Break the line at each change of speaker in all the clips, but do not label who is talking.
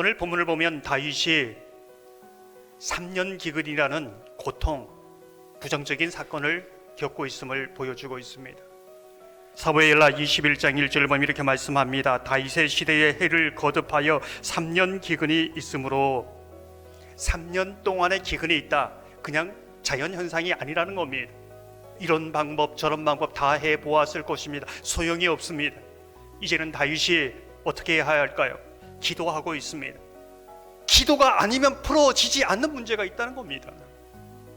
오늘 본문을 보면 다윗이 3년 기근이라는 고통, 부정적인 사건을 겪고 있음을 보여주고 있습니다. 사무엘하 21장 1절을 보면 이렇게 말씀합니다. 다윗의 시대에 해를 거듭하여 3년 기근이 있으므로 3년 동안의 기근이 있다. 그냥 자연현상이 아니라는 겁니다. 이런 방법 저런 방법 다 해보았을 것입니다. 소용이 없습니다. 이제는 다윗이 어떻게 해야 할까요? 기도하고 있습니다. 기도가 아니면 풀어지지 않는 문제가 있다는 겁니다.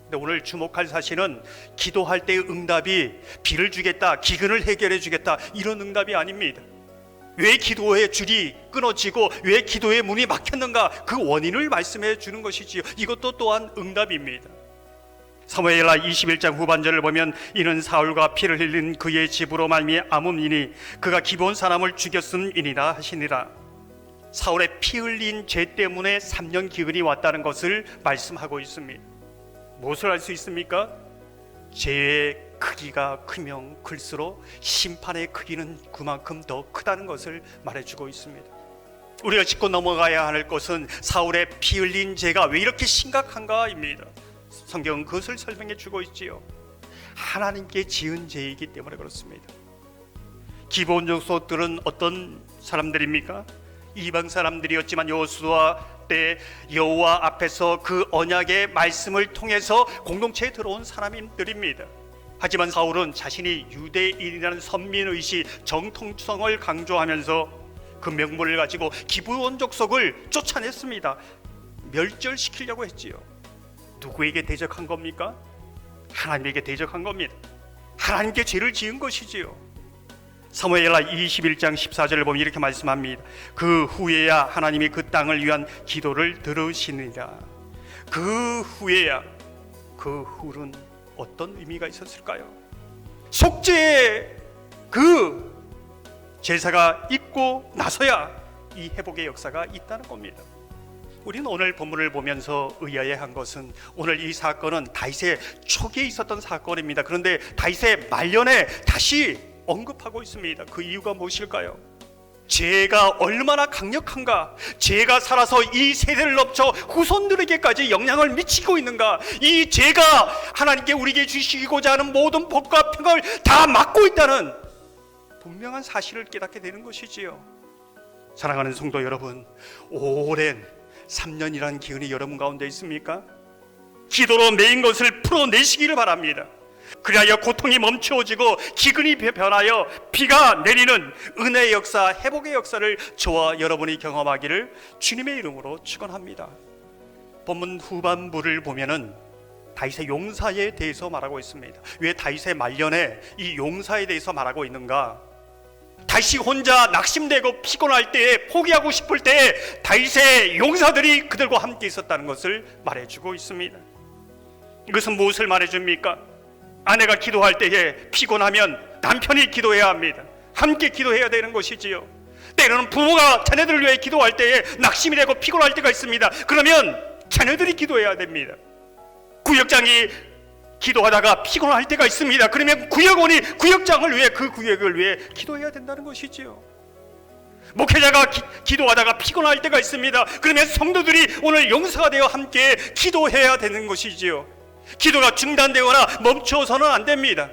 근데 오늘 주목할 사실은 기도할 때의 응답이 비를 주겠다, 기근을 해결해 주겠다, 이런 응답이 아닙니다. 왜 기도의 줄이 끊어지고 왜 기도의 문이 막혔는가, 그 원인을 말씀해 주는 것이지요. 이것도 또한 응답입니다. 사무엘하 21장 후반절을 보면 이는 사울과 피를 흘린 그의 집으로 말미암음이니 그가 기브온 사람을 죽였음이니라 하시니라. 사울의 피 흘린 죄 때문에 3년 기근이 왔다는 것을 말씀하고 있습니다. 무엇을 알 수 있습니까? 죄의 크기가 크면 클수록 심판의 크기는 그만큼 더 크다는 것을 말해주고 있습니다. 우리가 짚고 넘어가야 할 것은 사울의 피 흘린 죄가 왜 이렇게 심각한가입니다. 성경은 그것을 설명해 주고 있지요. 하나님께 지은 죄이기 때문에 그렇습니다. 기브온 족속들은 어떤 사람들입니까? 이방 사람들이었지만 여호수아 때 여호와 앞에서 그 언약의 말씀을 통해서 공동체에 들어온 사람들입니다. 하지만 사울은 자신이 유대인이라는 선민의식, 정통성을 강조하면서 그 명분을 가지고 기브온 족속을 쫓아냈습니다. 멸절시키려고 했지요. 누구에게 대적한 겁니까? 하나님에게 대적한 겁니다. 하나님께 죄를 지은 것이지요. 사무엘하 21장 14절을 보면 이렇게 말씀합니다. 그 후에야 하나님이 그 땅을 위한 기도를 들으시니라. 그 후에야, 그 후는 어떤 의미가 있었을까요? 속죄의 그 제사가 있고 나서야 이 회복의 역사가 있다는 겁니다. 우리는 오늘 본문을 보면서 의아해한 것은 오늘 이 사건은 다윗의 초기에 있었던 사건입니다. 그런데 다윗의 말년에 다시 언급하고 있습니다. 그 이유가 무엇일까요? 죄가 얼마나 강력한가, 죄가 살아서 이 세대를 넘쳐 후손들에게까지 영향을 미치고 있는가, 이 죄가 하나님께 우리에게 주시고자 하는 모든 복과 평강을 다 막고 있다는 분명한 사실을 깨닫게 되는 것이지요. 사랑하는 성도 여러분, 오랜 3년이라는 기운이 여러분 가운데 있습니까? 기도로 메인 것을 풀어내시기를 바랍니다. 그리하여 고통이 멈추어지고 기근이 변하여 비가 내리는 은혜의 역사, 회복의 역사를 저와 여러분이 경험하기를 주님의 이름으로 축원합니다. 본문 후반부를 보면은 다윗의 용사에 대해서 말하고 있습니다. 왜 다윗의 말년에 이 용사에 대해서 말하고 있는가? 다윗이 혼자 낙심되고 피곤할 때에, 포기하고 싶을 때에 다윗의 용사들이 그들과 함께 있었다는 것을 말해주고 있습니다. 이것은 무엇을 말해줍니까? 아내가 기도할 때에 피곤하면 남편이 기도해야 합니다. 함께 기도해야 되는 것이지요. 때로는 부모가 자녀들을 위해 기도할 때에 낙심이 되고 피곤할 때가 있습니다. 그러면 자녀들이 기도해야 됩니다. 구역장이 기도하다가 피곤할 때가 있습니다. 그러면 구역원이 구역장을 위해, 그 구역을 위해 기도해야 된다는 것이지요. 목회자가 기도하다가 피곤할 때가 있습니다. 그러면 성도들이 오늘 용사가 되어 함께 기도해야 되는 것이지요. 기도가 중단되거나 멈춰서는 안 됩니다.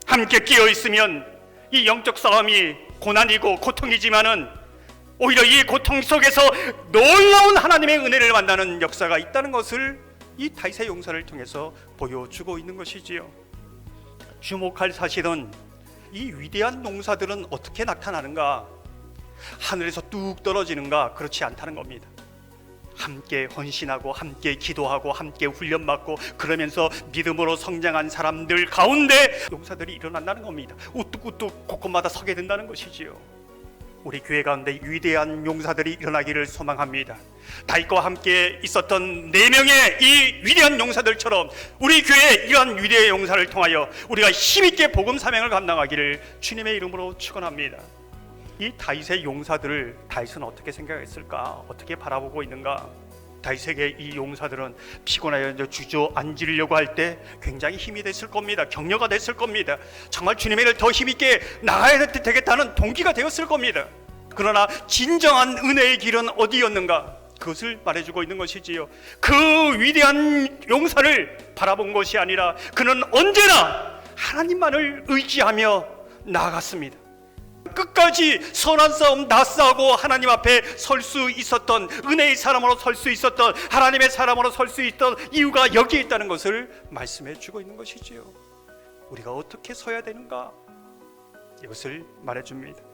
함께 끼어 있으면 이 영적 싸움이 고난이고 고통이지만은 오히려 이 고통 속에서 놀라운 하나님의 은혜를 만나는 역사가 있다는 것을 이 다윗의 용사를 통해서 보여주고 있는 것이지요. 주목할 사실은 이 위대한 용사들은 어떻게 나타나는가? 하늘에서 뚝 떨어지는가? 그렇지 않다는 겁니다. 함께 헌신하고 함께 기도하고 함께 훈련받고 그러면서 믿음으로 성장한 사람들 가운데 용사들이 일어난다는 겁니다. 우뚝우뚝 곳곳마다 서게 된다는 것이지요. 우리 교회 가운데 위대한 용사들이 일어나기를 소망합니다. 다윗과 함께 있었던 4명의 이 위대한 용사들처럼 우리 교회에 이러한 위대한 용사를 통하여 우리가 힘있게 복음 사명을 감당하기를 주님의 이름으로 축원합니다. 이 다윗의 용사들을 다윗은 어떻게 생각했을까? 어떻게 바라보고 있는가? 다윗에게 이 용사들은 피곤하여 주저앉으려고 할 때 굉장히 힘이 됐을 겁니다. 격려가 됐을 겁니다. 정말 주님의 일을 더 힘있게 나가야 되겠다는 동기가 되었을 겁니다. 그러나 진정한 은혜의 길은 어디였는가? 그것을 말해주고 있는 것이지요. 그 위대한 용사를 바라본 것이 아니라 그는 언제나 하나님만을 의지하며 나아갔습니다. 끝까지 선한 싸움 다 싸우고 하나님 앞에 설 수 있었던, 은혜의 사람으로 설 수 있었던, 하나님의 사람으로 설 수 있던 이유가 여기에 있다는 것을 말씀해 주고 있는 것이지요. 우리가 어떻게 서야 되는가? 이것을 말해줍니다.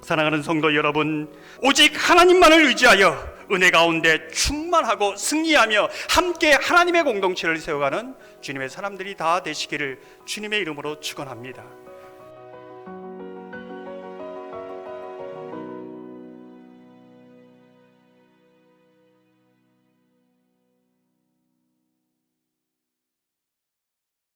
사랑하는 성도 여러분, 오직 하나님만을 의지하여 은혜 가운데 충만하고 승리하며 함께 하나님의 공동체를 세워가는 주님의 사람들이 다 되시기를 주님의 이름으로 축원합니다.